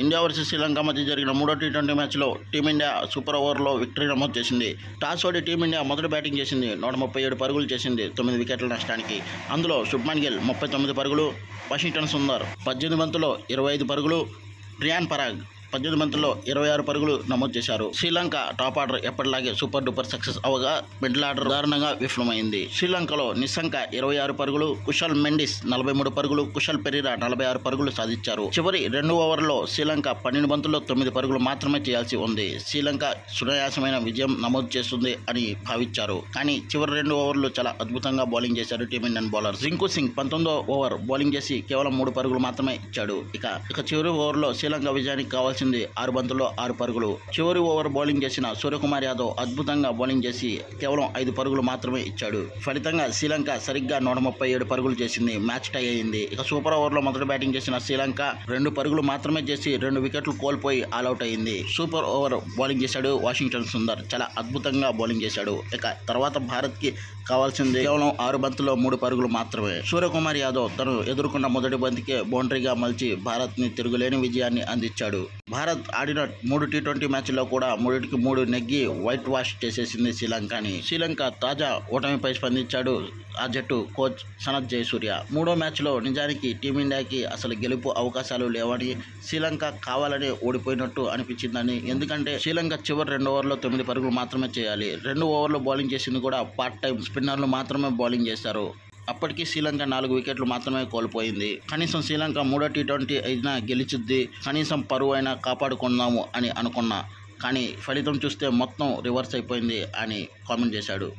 India versus Sri Lanka మధ్య జరిగిన మూడో టీ20 మ్యాచ్లో టీమిండియా సూపర్ ఓవర్లో విక్టరీ నమోదు చేసింది. టాస్ ఓడి టీమిండియా మొదటి బ్యాటింగ్ చేసింది. 137 పరుగులు చేసింది, 9 వికెట్ల నష్టానికి. అందులో శుభ్మన్ గిల్ 39 పరుగులు, వాషింగ్టన్ సుందర్ 18 బంతుల్లో 25 పరుగులు, రియాన్ పరాగ్ 18 బంతుల్లో 26 పరుగులు నమోదు చేశారు. శ్రీలంక టాప్ ఆర్డర్ ఎప్పటిలాగే సూపర్ డూపర్ సక్సెస్ అవగా మిడిల్ ఆర్డర్ దారుణంగా విఫలమైంది. శ్రీలంకలో నిస్సంక 26 పరుగులు, కుషల్ మెండిస్ 43 పరుగులు, కుషల్ పెరీరా 46 పరుగులు సాధించారు. చివరి 2 ఓవర్లలో శ్రీలంక 12 బంతుల్లో 9 పరుగులు మాత్రమే చేయాల్సి ఉంది. శ్రీలంక సునాయాసమైన విజయం నమోదు చేస్తుంది అని భావించారు. కానీ చివరి 2 ఓవర్లు చాలా అద్భుతంగా బౌలింగ్ చేశారు టీమిండియన్ బౌలర్. రింకు సింగ్ 19వ ఓవర్ బౌలింగ్ చేసి కేవలం 3 పరుగులు మాత్రమే ఇచ్చాడు. ఇక చివరి ఓవర్లో శ్రీలంక విజయానికి కావాల్సింది 6 బంతుల్లో 6 పరుగులు. చివరి ఓవర్ బౌలింగ్ చేసిన సూర్యకుమార్ యాదవ్ అద్భుతంగా బౌలింగ్ చేసి కేవలం 5 పరుగులు మాత్రమే ఇచ్చాడు. ఫలితంగా శ్రీలంక సరిగ్గా 137 పరుగులు చేసింది. మ్యాచ్ టై అయింది. ఇక సూపర్ ఓవర్లో మొదటి బ్యాటింగ్ చేసిన శ్రీలంక 2 పరుగులు మాత్రమే చేసి 2 వికెట్లు కోల్పోయి ఆల్అౌట్ అయింది. సూపర్ ఓవర్ బౌలింగ్ చేశాడు వాషింగ్టన్ సుందర్. చాలా అద్భుతంగా బౌలింగ్ చేశాడు. ఇక తర్వాత భారత్కి కావాల్సింది కేవలం 6 బంతుల్లో 3 పరుగులు మాత్రమే. సూర్యకుమార్ యాదవ్ తను ఎదుర్కొన్న మొదటి బంతికే బౌండరీగా మలిచి భారత్ని తిరుగులేని విజయాన్ని అందించాడు. భారత్ ఆడిన 3 టీ20 మ్యాచ్ల్లో కూడా 3కి 3 నెగ్గి వైట్ వాష్ చేసేసింది శ్రీలంకని. శ్రీలంక తాజా ఓటమిపై స్పందించాడు ఆ జట్టు కోచ్ సనత్ జయసూర్య. 3వ మ్యాచ్లో నిజానికి టీమిండియాకి అసలు గెలుపు అవకాశాలు లేవని, శ్రీలంక కావాలని ఓడిపోయినట్టు అనిపించిందని. ఎందుకంటే శ్రీలంక చివరి 2 ఓవర్లో 9 పరుగులు మాత్రమే చేయాలి. 2 ఓవర్లు బౌలింగ్ చేసింది కూడా పార్ట్ టైం స్పిన్నర్లు మాత్రమే బౌలింగ్ చేశారు. అప్పటికి శ్రీలంక 4 వికెట్లు మాత్రమే కోల్పోయింది. కనీసం శ్రీలంక 3వ టీ20 అయినా గెలిచిద్ది, కనీసం పరువు అయినా కాపాడుకుందాము అని అనుకున్నా. కానీ ఫలితం చూస్తే మొత్తం రివర్స్ అయిపోయింది అని కామెంట్ చేశాడు.